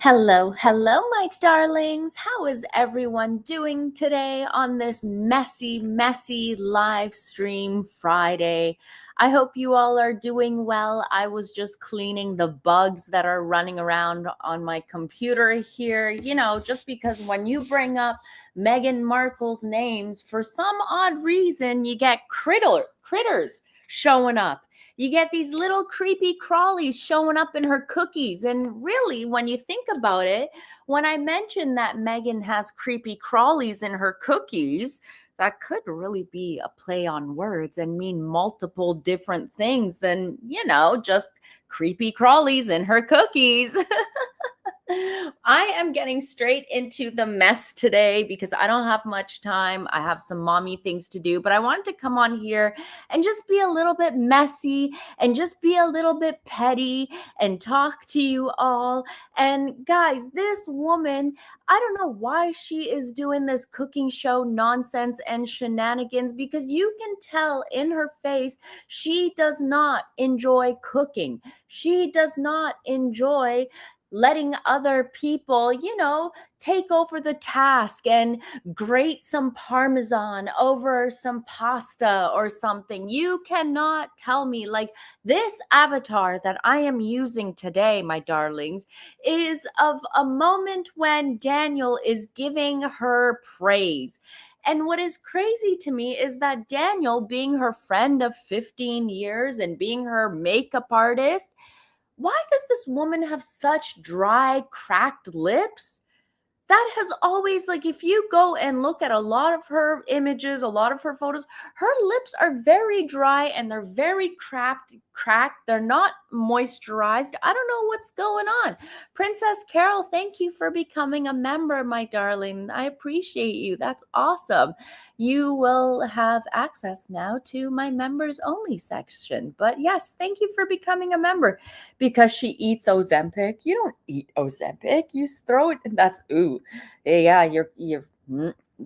Hello, hello, my darlings. How is everyone doing today on this messy live stream Friday? I hope you all are doing well. I was just cleaning the bugs that are running around on my computer here. Just because when you bring up Meghan Markle's names, for some odd reason, you get critters showing up. You get these little creepy crawlies showing up in her cookies. And really, when you think about it, when I mentioned that Meghan has creepy crawlies in her cookies, that could really be a play on words and mean multiple different things than, just creepy crawlies in her cookies. I am getting straight into the mess today because I don't have much time. I have some mommy things to do, but I wanted to come on here and just be a little bit messy and just be a little bit petty and talk to you all. And guys, this woman, I don't know why she is doing this cooking show nonsense and shenanigans, because you can tell in her face she does not enjoy cooking. She does not enjoy letting other people, take over the task and grate some Parmesan over some pasta or something. You cannot tell me, like, this avatar that I am using today, my darlings, is of a moment when Daniel is giving her praise. And what is crazy to me is that Daniel, being her friend of 15 years and being her makeup artist, why does this woman have such dry, cracked lips? That has always, like, if you go and look at a lot of her images, a lot of her photos, her lips are very dry and they're very cracked. They're not moisturized. I don't know what's going on. Princess Carol, thank you for becoming a member, my darling. I appreciate you. That's awesome. You will have access now to my members only section. But yes, thank you for becoming a member. Because she eats Ozempic. You don't eat Ozempic. You throw it. That's ooh. Yeah, you're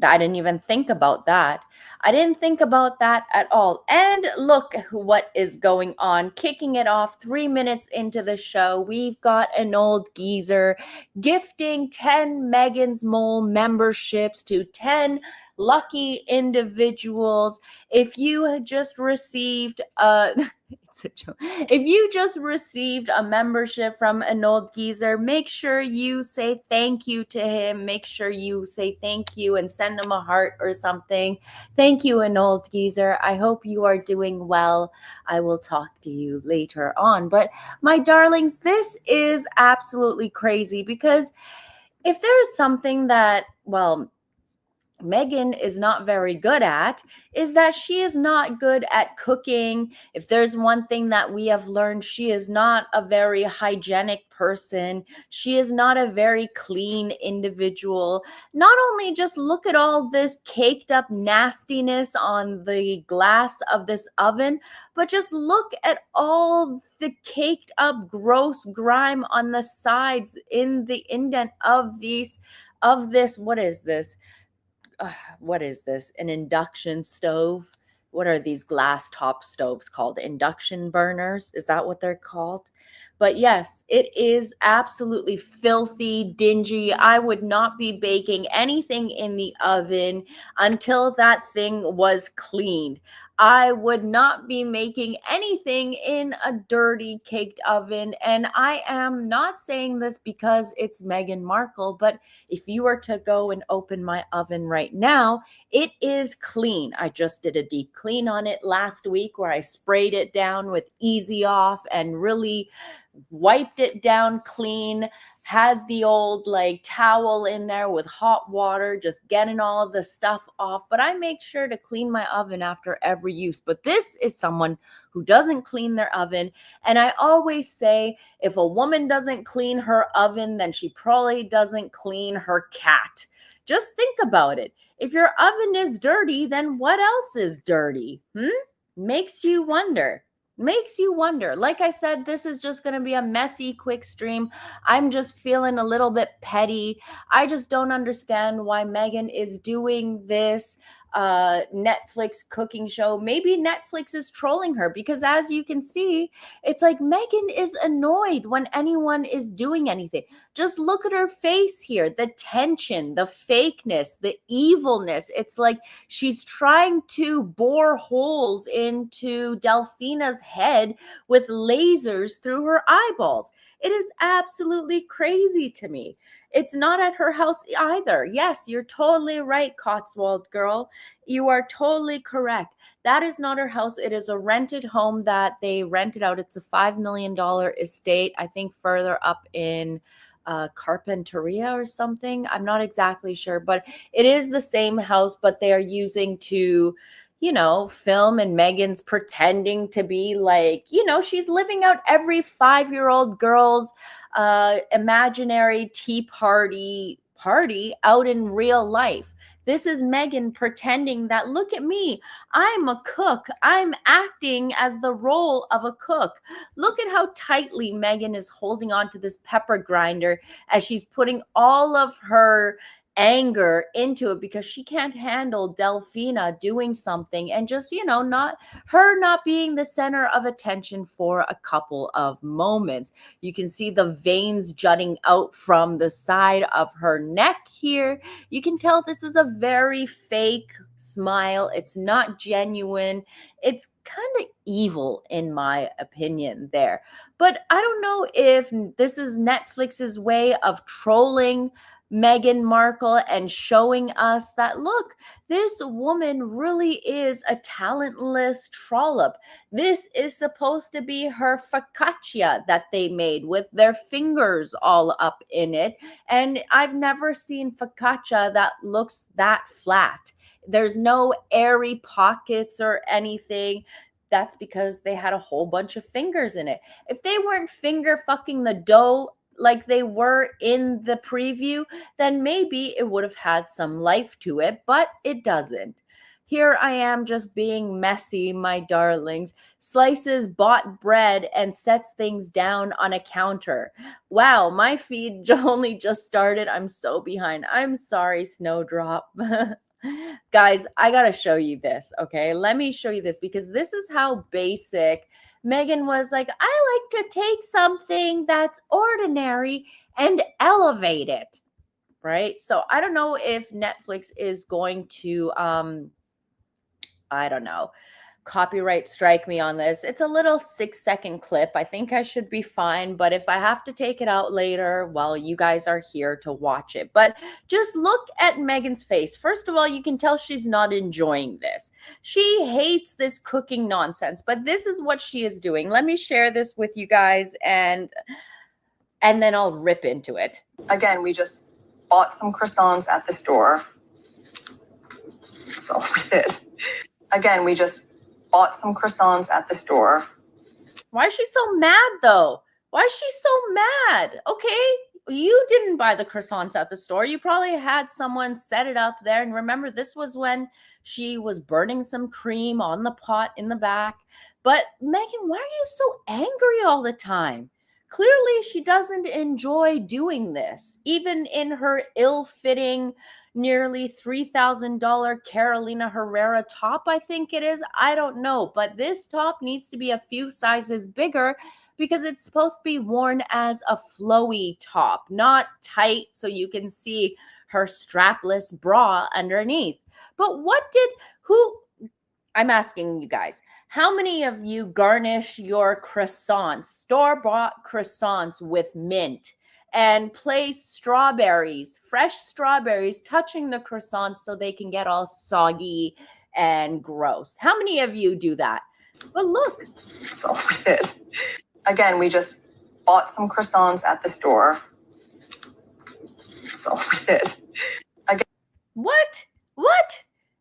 I didn't even think about that. I didn't think about that at all. And look what is going on. Kicking it off 3 minutes into the show, we've got an old geezer gifting 10 MeghansMole memberships to 10 lucky individuals. If you had just received it's a joke. If you just received a membership from an old geezer, make sure you say thank you to him. Make sure you say thank you and send him a heart or something. Thank you, an old geezer. I hope you are doing well. I will talk to you later on. But my darlings, this is absolutely crazy, because if there is something that, well, Meghan is not very good at, is that she is not good at cooking. If there's one thing that we have learned, she is not a very hygienic person. She is not a very clean individual. Not only just look at all this caked up nastiness on the glass of this oven, but just look at all the caked up gross grime on the sides in the indent of this. What is this? What is this? An induction stove? What are these glass top stoves called? Induction burners? Is that what they're called? But yes, it is absolutely filthy, dingy. I would not be baking anything in the oven until that thing was cleaned. I would not be making anything in a dirty caked oven. And I am not saying this because it's Meghan Markle, but if you were to go and open my oven right now, it is clean. I just did a deep clean on it last week where I sprayed it down with Easy Off and really wiped it down clean, had the old like towel in there with hot water, just getting all of the stuff off. But I make sure to clean my oven after every use. But this is someone who doesn't clean their oven. And I always say, if a woman doesn't clean her oven, then she probably doesn't clean her cat. Just think about it. If your oven is dirty, then what else is dirty? Makes you wonder. Like I said, this is just going to be a messy, quick stream. I'm just feeling a little bit petty. I just don't understand why Meghan is doing this Netflix cooking show. Maybe Netflix is trolling her because, as you can see, it's like Meghan is annoyed when anyone is doing anything. Just look at her face here, the tension, the fakeness, the evilness. It's like she's trying to bore holes into Delphina's head with lasers through her eyeballs. It is absolutely crazy to me. It's not at her house either. Yes, you're totally right, Cotswold girl. You are totally correct. That is not her house. It is a rented home that they rented out. It's a $5 million estate, I think further up in Carpinteria or something. I'm not exactly sure, but it is the same house, but they are using to, film, and Meghan's pretending to be like, she's living out every 5-year-old girl's imaginary tea party out in real life. This is Meghan pretending that, look at me, I'm a cook. I'm acting as the role of a cook. Look at how tightly Meghan is holding on to this pepper grinder as she's putting all of her anger into it because she can't handle Delphina doing something and just, not being the center of attention for a couple of moments. You can see the veins jutting out from the side of her neck here. You can tell this is a very fake smile. It's not genuine. It's kind of evil, in my opinion, there. But I don't know if this is Netflix's way of trolling Meghan Markle and showing us that, look, this woman really is a talentless trollop. This is supposed to be her focaccia that they made with their fingers all up in it. And I've never seen focaccia that looks that flat. There's no airy pockets or anything. That's because they had a whole bunch of fingers in it. If they weren't finger fucking the dough like they were in the preview, then maybe it would have had some life to it, but it doesn't. Here I am just being messy, my darlings. Slices bought bread and sets things down on a counter. Wow, my feed only just started. I'm so behind. I'm sorry, Snowdrop. Guys, I gotta show you this, okay? Let me show you this because this is how basic Meghan was. Like, I like to take something that's ordinary and elevate it, right? So I don't know if Netflix is going to, I don't know, copyright strike me on this. It's a little 6-second clip. I think I should be fine, but if I have to take it out later, well, you guys are here to watch it. But just look at Meghan's face. First of all, you can tell she's not enjoying this. She hates this cooking nonsense, but this is what she is doing. Let me share this with you guys and then I'll rip into it. Again, we just bought some croissants at the store. That's all we did. Again, we just bought some croissants at the store. Why is she so mad, though? Why is she so mad? Okay, you didn't buy the croissants at the store. You probably had someone set it up there. And remember, this was when she was burning some cream on the pot in the back. But Meghan, why are you so angry all the time? Clearly, she doesn't enjoy doing this. Even in her ill-fitting, nearly $3,000 Carolina Herrera top, I think it is. I don't know. But this top needs to be a few sizes bigger because it's supposed to be worn as a flowy top, not tight so you can see her strapless bra underneath. But I'm asking you guys, how many of you garnish your croissants, store-bought croissants, with mint and place strawberries, fresh strawberries, touching the croissants so they can get all soggy and gross? How many of you do that? But look. That's all we did. Again, we just bought some croissants at the store. That's all we did. Again. What?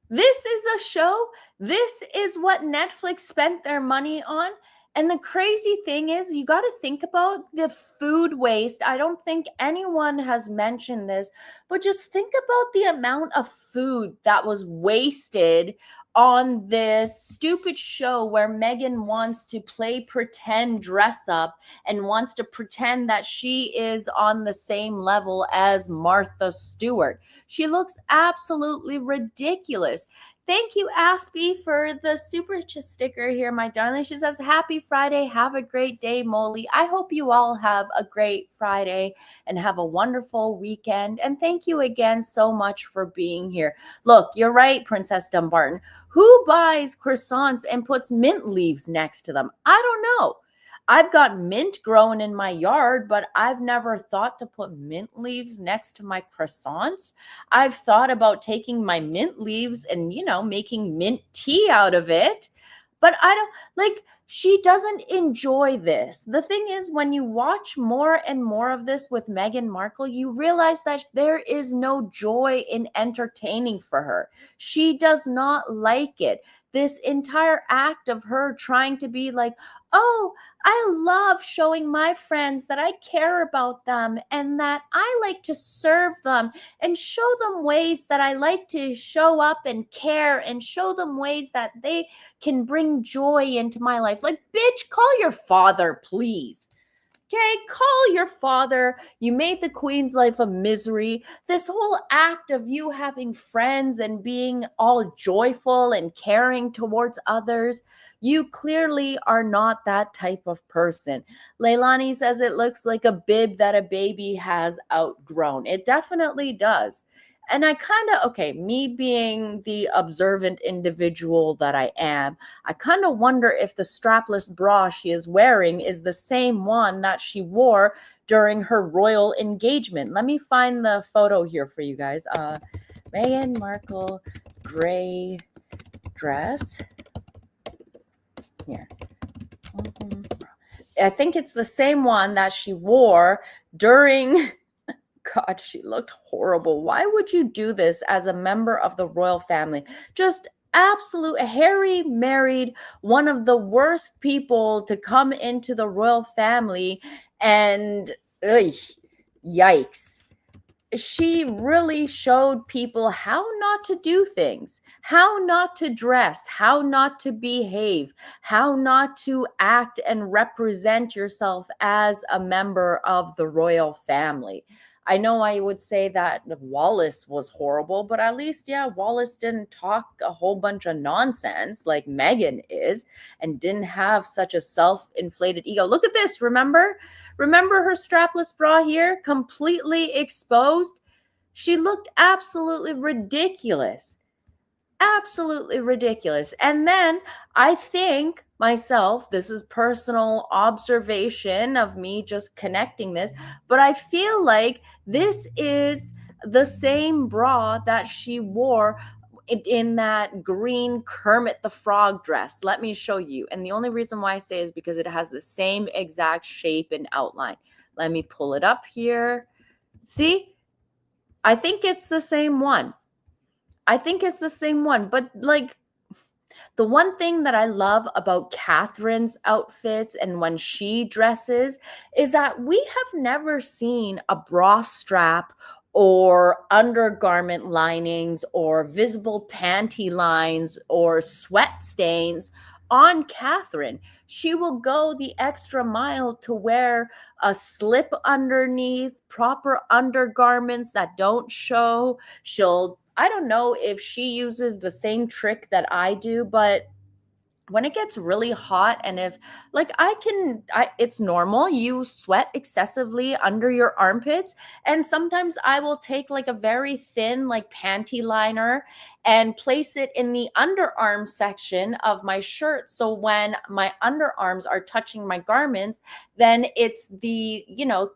This is a show. This is what Netflix spent their money on. And the crazy thing is, you got to think about the food waste. I don't think anyone has mentioned this, but just think about the amount of food that was wasted on this stupid show where Meghan wants to play pretend dress up and wants to pretend that she is on the same level as Martha Stewart. She looks absolutely ridiculous. Thank you, Aspie, for the super sticker here, my darling. She says, happy Friday. Have a great day, Molly. I hope you all have a great Friday and have a wonderful weekend. And thank you again so much for being here. Look, you're right, Princess Dumbarton. Who buys croissants and puts mint leaves next to them? I don't know. I've got mint growing in my yard, but I've never thought to put mint leaves next to my croissants. I've thought about taking my mint leaves and, making mint tea out of it. But I don't like, she doesn't enjoy this. The thing is, when you watch more and more of this with Meghan Markle, you realize that there is no joy in entertaining for her. She does not like it. This entire act of her trying to be like, oh, I love showing my friends that I care about them and that I like to serve them and show them ways that I like to show up and care and show them ways that they can bring joy into my life. Like, bitch, call your father, please. Okay, call your father. You made the queen's life a misery. This whole act of you having friends and being all joyful and caring towards others, you clearly are not that type of person. Leilani says it looks like a bib that a baby has outgrown. It definitely does. And I kind of, okay, me being the observant individual that I am, I kind of wonder if the strapless bra she is wearing is the same one that she wore during her royal engagement. Let me find the photo here for you guys. Meghan Markle gray dress. Here. I think it's the same one that she wore during... God, she looked horrible. Why would you do this as a member of the royal family? Just absolute. Harry married one of the worst people to come into the royal family, and yikes. She really showed people how not to do things, how not to dress, how not to behave, how not to act and represent yourself as a member of the royal family. I know I would say that Wallace was horrible, but at least, Wallace didn't talk a whole bunch of nonsense like Meghan is and didn't have such a self-inflated ego. Look at this, remember? Remember her strapless bra here, completely exposed? She looked absolutely ridiculous. Absolutely ridiculous. And then I think myself, this is personal observation of me just connecting this, but I feel like this is the same bra that she wore in that green Kermit the Frog dress. Let me show you. And the only reason why I say is because it has the same exact shape and outline. Let me pull it up here. See? I think it's the same one. But like, the one thing that I love about Catherine's outfits and when she dresses is that we have never seen a bra strap or undergarment linings or visible panty lines or sweat stains on Catherine. She will go the extra mile to wear a slip underneath, proper undergarments that don't show. I don't know if she uses the same trick that I do, but when it gets really hot and if like it's normal, you sweat excessively under your armpits, and sometimes I will take like a very thin like panty liner and place it in the underarm section of my shirt, so when my underarms are touching my garments, then it's the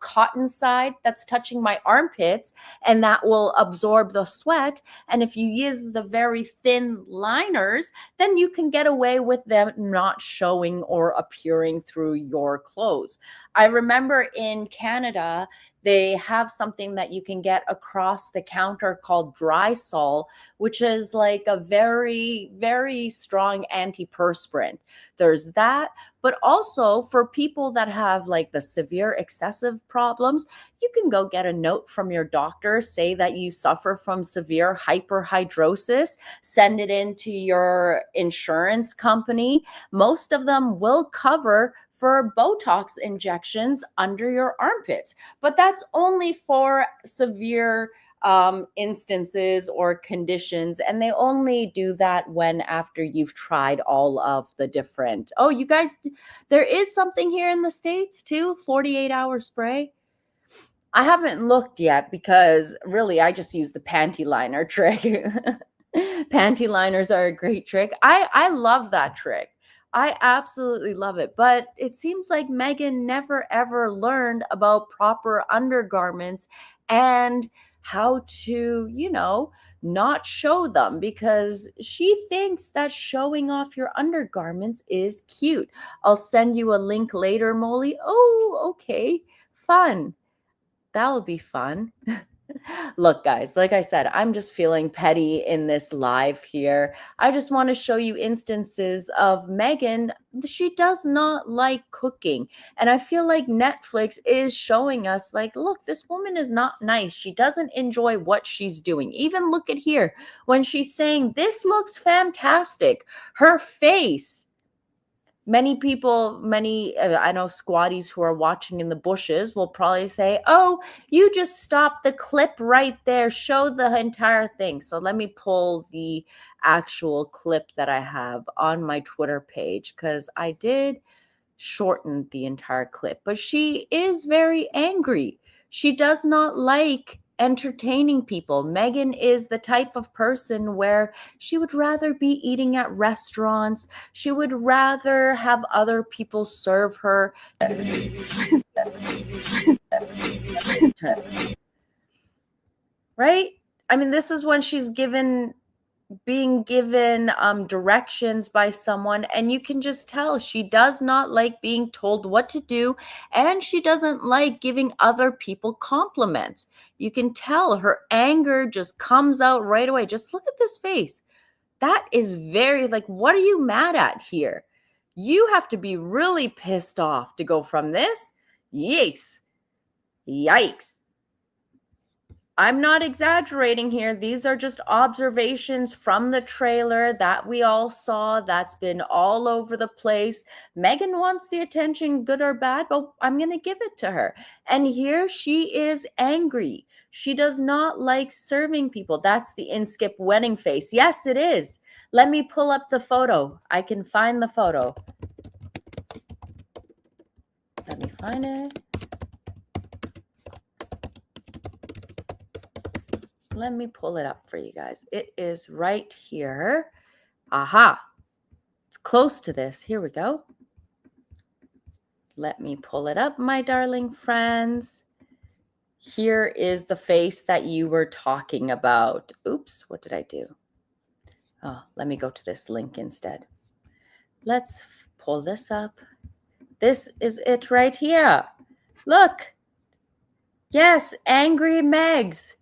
cotton side that's touching my armpits, and that will absorb the sweat. And if you use the very thin liners, then you can get away with them not showing or appearing through your clothes. I remember in Canada, They have something that you can get across the counter called Dry Sol, which is like a very, very strong antiperspirant. There's that. But also for people that have like the severe excessive problems, you can go get a note from your doctor, say that you suffer from severe hyperhidrosis, send it into your insurance company. Most of them will cover for Botox injections under your armpits, but that's only for severe instances or conditions, and they only do that when after you've tried all of the different. Oh, you guys, there is something here in the States too, 48-hour spray. I haven't looked yet because really I just use the panty liner trick. Panty liners are a great trick. I love that trick. I absolutely love it. But it seems like Meghan never ever learned about proper undergarments and how to, not show them, because she thinks that showing off your undergarments is cute. I'll send you a link later, Molly. Oh, okay. Fun. That'll be fun. Look, guys, like I said, I'm just feeling petty in this live here. I just want to show you instances of Meghan. She does not like cooking. And I feel like Netflix is showing us, like, look, this woman is not nice. She doesn't enjoy what she's doing. Even look at here when she's saying, this looks fantastic. Her face. Many people, I know squatties who are watching in the bushes will probably say, oh, you just stop the clip right there. Show the entire thing. So let me pull the actual clip that I have on my Twitter page, because I did shorten the entire clip. But she is very angry. She does not like entertaining people. Meghan is the type of person where she would rather be eating at restaurants. She would rather have other people serve her. Right? I mean, this is when she's being given directions by someone, and you can just tell she does not like being told what to do, and she doesn't like giving other people compliments. You can tell her anger just comes out right away. Just look at this face. That is very, like, what are you mad at here? You have to be really pissed off to go from this. Yikes. I'm not exaggerating here. These are just observations from the trailer that we all saw, that's been all over the place. Meghan wants the attention, good or bad, but I'm going to give it to her. And here she is angry. She does not like serving people. That's the Inskip wedding face. Yes, it is. Let me pull up the photo. I can find the photo. Let me find it. Let me pull it up for you guys. It is right here. Aha. It's close to this. Here we go. Let me pull it up, my darling friends. Here is the face that you were talking about. Oops, what did I do? Oh, let me go to this link instead. Let's pull this up. This is it right here. Look. Yes, angry Megs.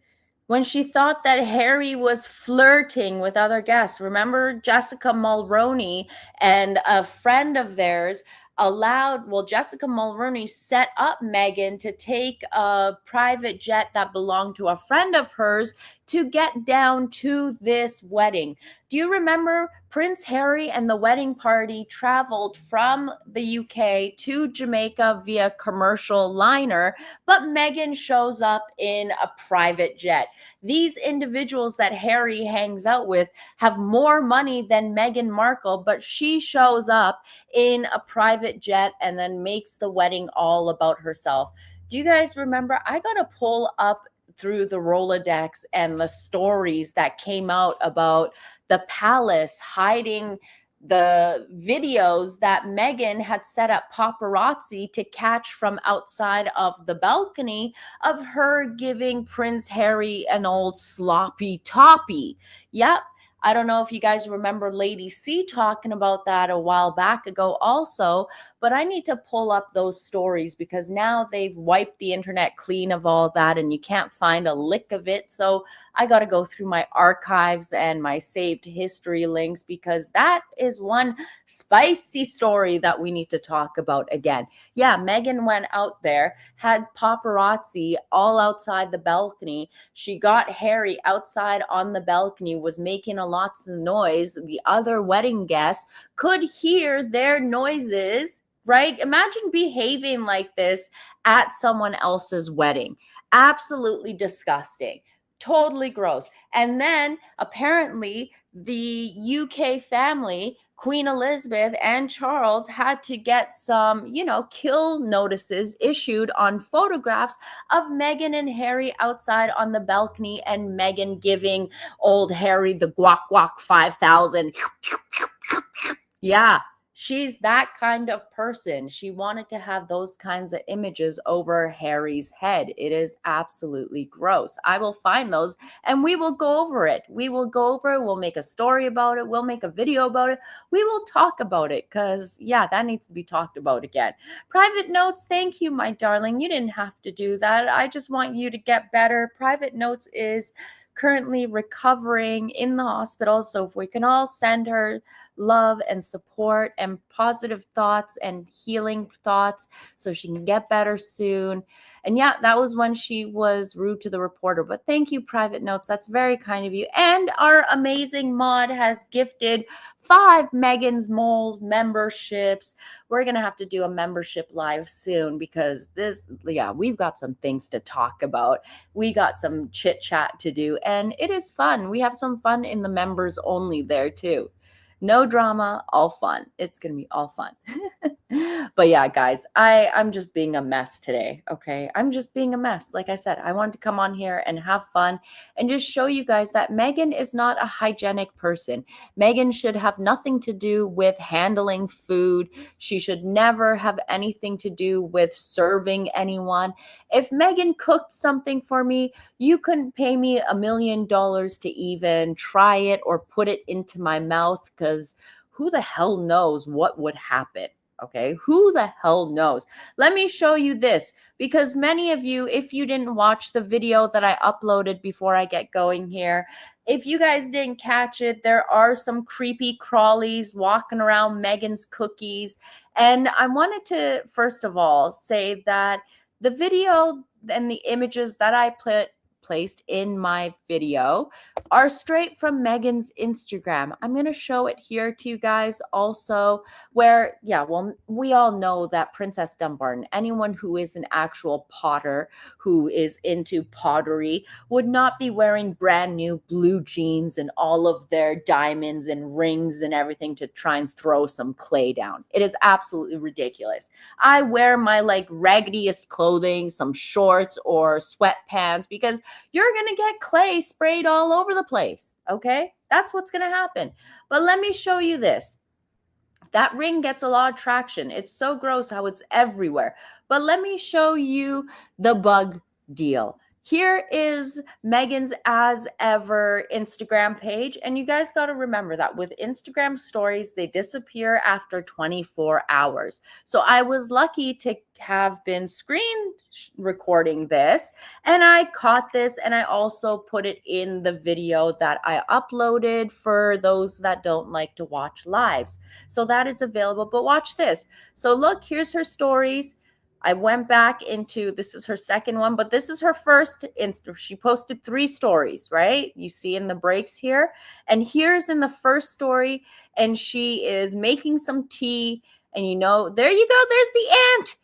When she thought that Harry was flirting with other guests. Remember, Jessica Mulroney and a friend of theirs Jessica Mulroney set up Meghan to take a private jet that belonged to a friend of hers to get down to this wedding. Do you remember Prince Harry and the wedding party traveled from the UK to Jamaica via commercial liner, but Meghan shows up in a private jet. These individuals that Harry hangs out with have more money than Meghan Markle, but she shows up in a private jet and then makes the wedding all about herself. Do you guys remember? I got to pull up through the Rolodex and the stories that came out about the palace hiding the videos that Meghan had set up paparazzi to catch from outside of the balcony of her giving Prince Harry an old sloppy toppy. Yep. I don't know if you guys remember Lady C talking about that a while back ago also, but I need to pull up those stories because now they've wiped the internet clean of all that and you can't find a lick of it. So I got to go through my archives and my saved history links because that is one spicy story that we need to talk about again. Yeah, Meghan went out there, had paparazzi all outside the balcony. She got Harry outside on the balcony, was making a lots of noise. The other wedding guests could hear their noises, right? Imagine behaving like this at someone else's wedding. Absolutely disgusting. Totally gross. And then apparently the UK family, Queen Elizabeth and Charles, had to get some, kill notices issued on photographs of Meghan and Harry outside on the balcony and Meghan giving old Harry the guac guac 5,000. Yeah, she's that kind of person. She wanted to have those kinds of images over Harry's head. It is absolutely gross. I will find those and we will go over it. We will go over it. We'll make a story about it. We'll make a video about it. We will talk about it because, yeah, that needs to be talked about again. Private notes, thank you, my darling. You didn't have to do that. I just want you to get better. Private notes is currently recovering in the hospital. So if we can all send her love and support and positive thoughts and healing thoughts so she can get better soon. And yeah, that was when she was rude to the reporter. But thank you, Private Notes. That's very kind of you. And our amazing mod has gifted 5 MeghansMole memberships. We're going to have to do a membership live soon because we've got some things to talk about. We got some chit chat to do and it is fun. We have some fun in the members only there too. No drama, all fun. It's going to be all fun. But yeah, guys, I'm just being a mess today, okay? I'm just being a mess. Like I said, I wanted to come on here and have fun and just show you guys that Meghan is not a hygienic person. Meghan should have nothing to do with handling food. She should never have anything to do with serving anyone. If Meghan cooked something for me, you couldn't pay me $1 million to even try it or put it into my mouth because who the hell knows what would happen? Okay, who the hell knows? Let me show you this because many of you, if you didn't watch the video that I uploaded before I get going here, if you guys didn't catch it, there are some creepy crawlies walking around Meghan's cookies. And I wanted to, first of all, say that the video and the images that I placed in my video are straight from Meghan's Instagram. I'm going to show it here to you guys also where, we all know that Princess Dumbarton, anyone who is an actual potter, who is into pottery, would not be wearing brand new blue jeans and all of their diamonds and rings and everything to try and throw some clay down. It is absolutely ridiculous. I wear my raggediest clothing, some shorts or sweatpants because you're going to get clay sprayed all over the place, okay? That's what's going to happen. But let me show you this. That ring gets a lot of traction. It's so gross how it's everywhere. But let me show you the bug deal. Here is Meghan's As Ever Instagram page. And you guys got to remember that with Instagram stories, they disappear after 24 hours. So I was lucky to have been screen recording this and I caught this and I also put it in the video that I uploaded for those that don't like to watch lives. So that is available, but watch this. So look, here's her stories. I went back into, this is her second one, but this is her first Insta. She posted 3 stories, right? You see in the breaks here. And here's in the first story, and she is making some tea. And there you go. There's the ant.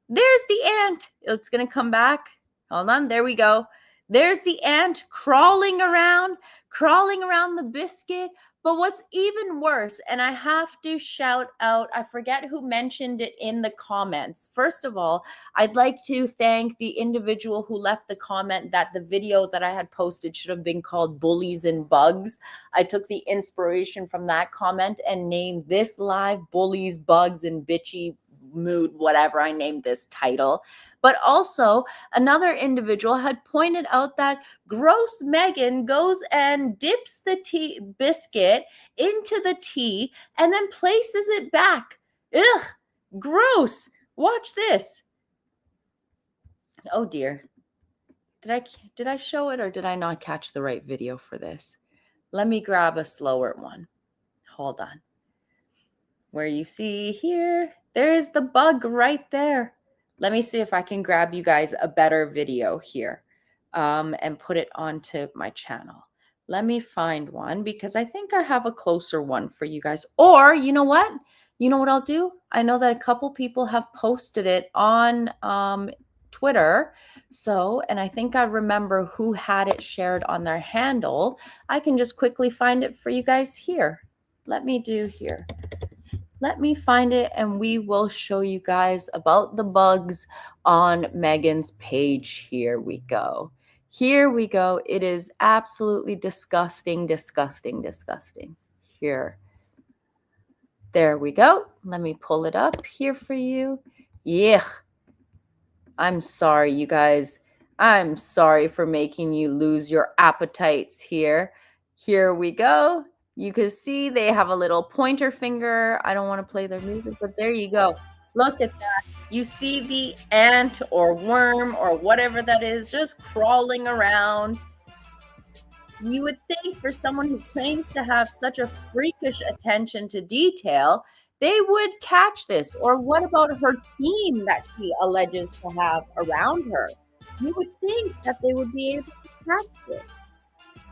There's the ant. It's going to come back. Hold on. There we go. There's the ant crawling around the biscuit. But what's even worse, and I have to shout out, I forget who mentioned it in the comments. First of all, I'd like to thank the individual who left the comment that the video that I had posted should have been called Bullies and Bugs. I took the inspiration from that comment and named this live Bullies, Bugs, and Bitchy mood, whatever I named this title. But also another individual had pointed out that gross Meghan goes and dips the tea biscuit into the tea and then places it back. Ugh, gross. Watch this. Oh dear. Did I show it or did I not catch the right video for this? Let me grab a slower one. Hold on. Where you see here, there is the bug right there. Let me see if I can grab you guys a better video here and put it onto my channel. Let me find one because I think I have a closer one for you guys. Or you know what? You know what I'll do? I know that a couple people have posted it on Twitter. So, and I think I remember who had it shared on their handle. I can just quickly find it for you guys here. Let me do here. Let me find it and we will show you guys about the bugs on Meghan's page. Here we go. Here we go. It is absolutely disgusting, disgusting, disgusting. Here. There we go. Let me pull it up here for you. Yeah. I'm sorry, you guys. I'm sorry for making you lose your appetites here. Here we go. You can see they have a little pointer finger. I don't want to play their music, but there you go. Look at that. You see the ant or worm or whatever that is just crawling around. You would think for someone who claims to have such a freakish attention to detail, they would catch this. Or what about her team that she alleges to have around her? You would think that they would be able to catch this.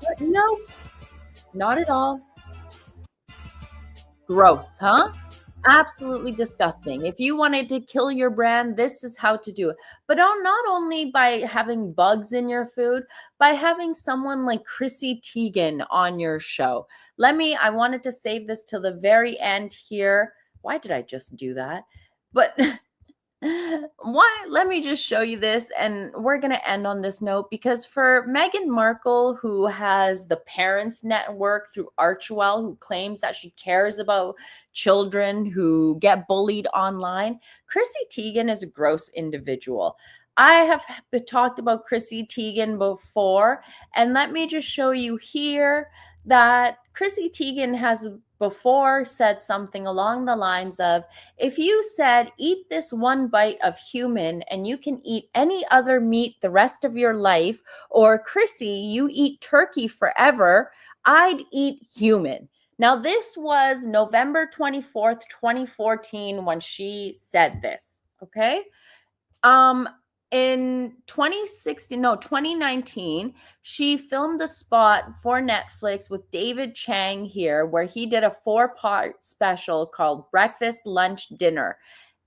But no, not at all. Gross, huh? Absolutely disgusting. If you wanted to kill your brand, this is how to do it. But not only by having bugs in your food, by having someone like Chrissy Teigen on your show. I wanted to save this till the very end here. Why did I just do that? But let me just show you this and we're going to end on this note because for Meghan Markle, who has the Parents Network through Archewell, who claims that she cares about children who get bullied online, Chrissy Teigen is a gross individual. I have talked about Chrissy Teigen before, and let me just show you here that Chrissy Teigen has before said something along the lines of, if you said, eat this one bite of human and you can eat any other meat the rest of your life, or Chrissy, you eat turkey forever, I'd eat human. Now, this was November 24th, 2014, when she said this, okay? In 2019, she filmed a spot for Netflix with David Chang here, where he did a 4-part special called Breakfast, Lunch, Dinner.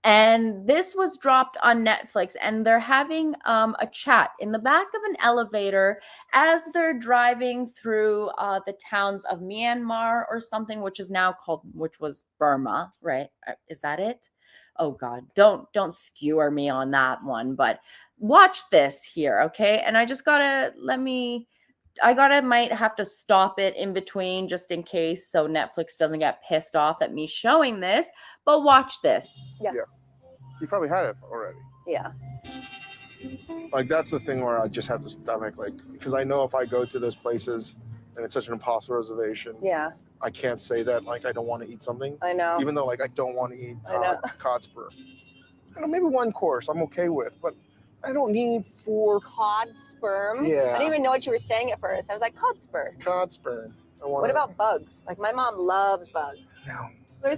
And this was dropped on Netflix, and they're having a chat in the back of an elevator as they're driving through the towns of Myanmar or something, which was Burma, right? Is that it? Oh God, don't skewer me on that one, but watch this here, okay? And I might have to stop it in between just in case so Netflix doesn't get pissed off at me showing this, but watch this. Yeah. You probably had it already. Yeah. Like, that's the thing where I just have the stomach, like, because I know if I go to those places and it's such an impossible reservation, Yeah. I can't say that, like, I don't want to eat something. I know. Even though, like, I don't want to eat I know. cod spur. I know, maybe one course I'm okay with, but I don't need 4 Cod sperm? Yeah. I didn't even know what you were saying at first. I was like, cod sperm. cod sperm. What about bugs? Like, my mom loves bugs. No.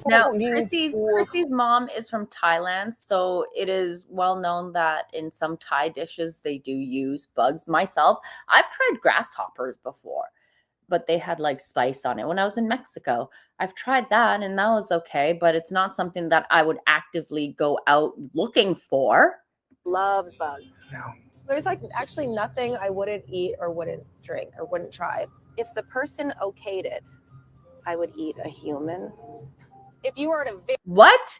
Now, Chrissy's mom is from Thailand, so it is well known that in some Thai dishes they do use bugs. Myself, I've tried grasshoppers before, but they had like spice on it. When I was in Mexico, I've tried that and that was okay, but it's not something that I would actively go out looking for. Loves bugs. No. There's like actually nothing I wouldn't eat or wouldn't drink or wouldn't try. If the person okayed it, I would eat a human. If you were at a What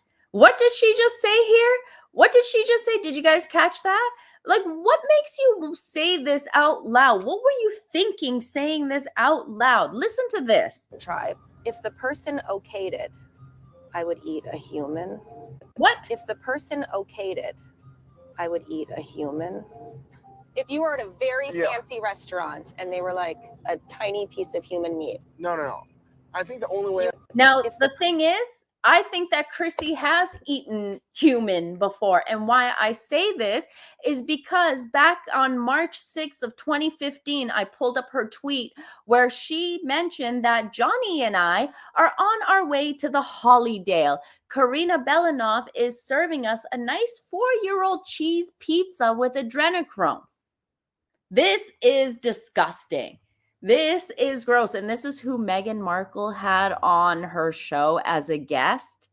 did she just say here? What did she just say? Did you guys catch that? Like, what makes you say this out loud? What were you thinking saying this out loud? Listen to this. tribe, if the person okayed it, I would eat a human. What? If the person okayed it, I would eat a human. If you were at a very fancy restaurant and they were like a tiny piece of human meat. No. I think the only way. Now, the thing is, I think that Chrissy has eaten human before. And why I say this is because back on March 6th of 2015, I pulled up her tweet where she mentioned that Johnny and I are on our way to the Hollydale. Karina Belanov is serving us a nice 4-year-old cheese pizza with adrenochrome. This is disgusting. This is gross. And this is who Meghan Markle had on her show as a guest.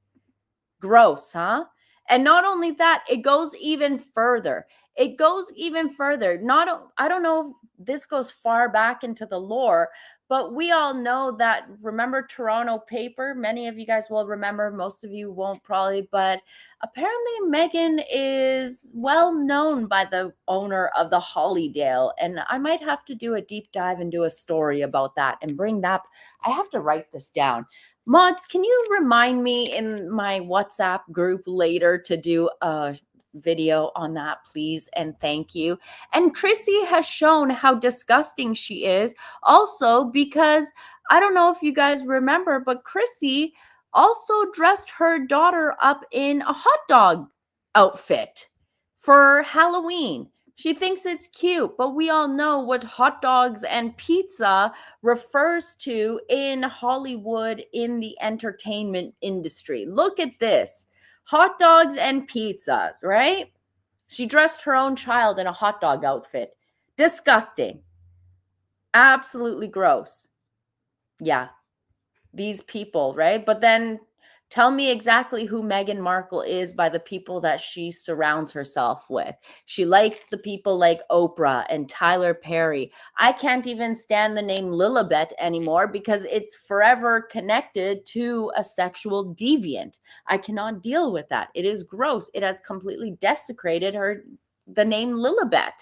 Gross, huh? And not only that, it goes even further. I don't know if this goes far back into the lore, but we all know that, remember Toronto paper? Many of you guys will remember, most of you won't probably, but apparently Meghan is well known by the owner of the Hollydale. And I might have to do a deep dive and do a story about that and bring that. I have to write this down. Mods, can you remind me in my WhatsApp group later to do a video on that, please? And thank you. And Chrissy has shown how disgusting she is also, because I don't know if you guys remember, but Chrissy also dressed her daughter up in a hot dog outfit for Halloween. She thinks it's cute, but we all know what hot dogs and pizza refers to in Hollywood in the entertainment industry. Look at this. Hot dogs and pizzas, right? She dressed her own child in a hot dog outfit. Disgusting. Absolutely gross. Yeah. These people, right? But then tell me exactly who Meghan Markle is by the people that she surrounds herself with. She likes the people like Oprah and Tyler Perry. I can't even stand the name Lilibet anymore because it's forever connected to a sexual deviant. I cannot deal with that. It is gross. It has completely desecrated the name Lilibet.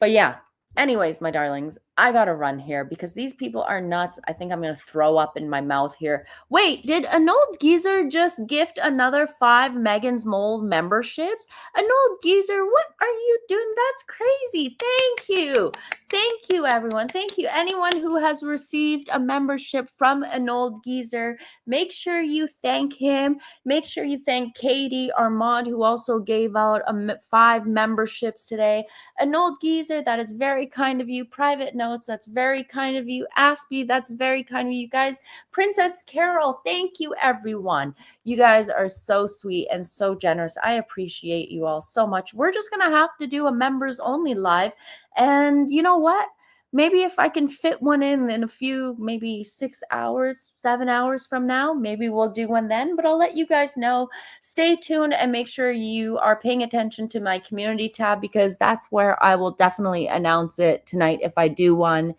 But yeah. Anyways, my darlings, I gotta run here because these people are nuts. I think I'm gonna throw up in my mouth here. Wait, did an old geezer just gift another 5 MeghansMole memberships? An old geezer, what are you doing? That's crazy. Thank you. Thank you, everyone. Thank you. Anyone who has received a membership from an old geezer, make sure you thank him. Make sure you thank Katie, our mod, who also gave out 5 memberships today. An old geezer, that is very kind of you. Private notes, that's very kind of you. Aspie, that's very kind of you guys. Princess Carol, thank you, everyone. You guys are so sweet and so generous. I appreciate you all so much. We're just gonna have to do a members only live. And you know what? Maybe if I can fit one in a few, maybe 6 hours, 7 hours from now, maybe we'll do one then, but I'll let you guys know. Stay tuned and make sure you are paying attention to my community tab because that's where I will definitely announce it tonight if I do one.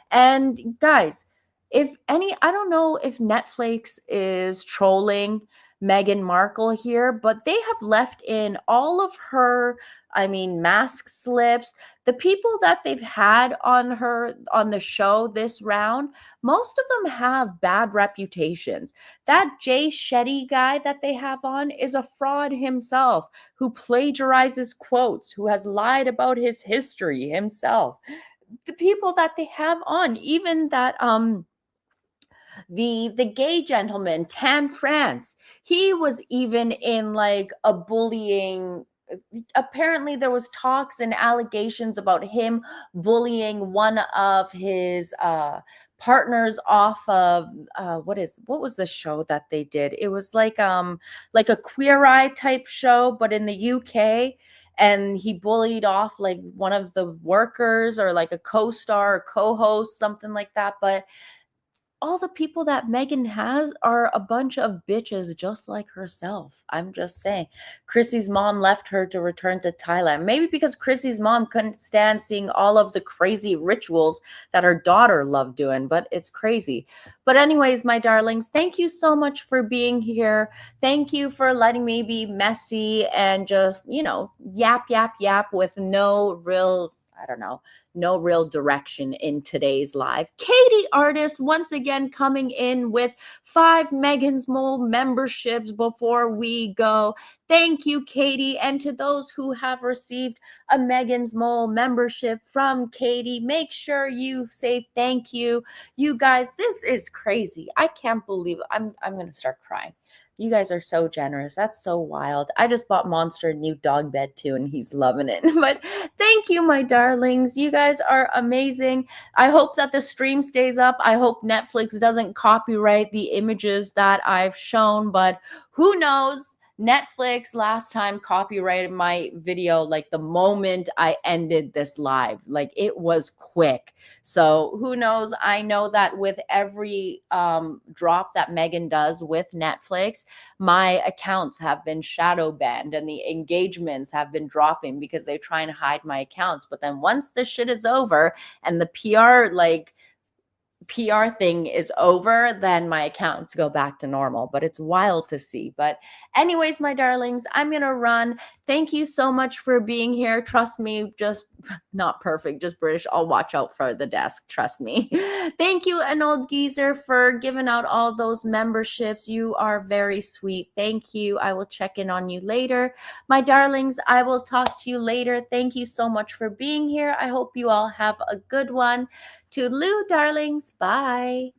And guys, I don't know if Netflix is trolling Meghan Markle here, but they have left in all of her, mask slips. The people that they've had on the show this round, most of them have bad reputations. That Jay Shetty guy that they have on is a fraud himself, who plagiarizes quotes, who has lied about his history himself. The people that they have on, even that the gay gentleman, Tan France, he was even in like a bullying. Apparently there was talks and allegations about him bullying one of his partners off of what was the show that they did? It was like a Queer Eye type show, but in the UK. And he bullied off like one of the workers or like a co-star or co-host, something like that. But all the people that Meghan has are a bunch of bitches just like herself. I'm just saying. Chrissy's mom left her to return to Thailand. Maybe because Chrissy's mom couldn't stand seeing all of the crazy rituals that her daughter loved doing, but it's crazy. But anyways, my darlings, thank you so much for being here. Thank you for letting me be messy and just, yap, yap, yap with no real, no real direction in today's live. Katie Artist once again coming in with 5 MeghansMole memberships before we go. Thank you, Katie. And to those who have received a MeghansMole membership from Katie, make sure you say thank you. You guys, this is crazy. I can't believe it. I'm going to start crying. You guys are so generous. That's so wild. I just bought Monster a new dog bed too, and he's loving it. But thank you, my darlings. You guys are amazing. I hope that the stream stays up. I hope Netflix doesn't copyright the images that I've shown, but who knows? Netflix last time copyrighted my video like the moment I ended this live. Like it was quick. So who knows? I know that with every drop that Meghan does with Netflix, my accounts have been shadow banned and the engagements have been dropping because they're trying to hide my accounts. But then once the shit is over and the PR thing is over, then my accounts go back to normal. But it's wild to see. But anyways, my darlings, I'm gonna run. Thank you so much for being here. Trust me, just not perfect, just British. I'll watch out for the desk. Trust me. Thank you, an old geezer, for giving out all those memberships. You are very sweet. Thank you. I will check in on you later. My darlings, I will talk to you later. Thank you so much for being here. I hope you all have a good one. Toodaloo, darlings. Bye.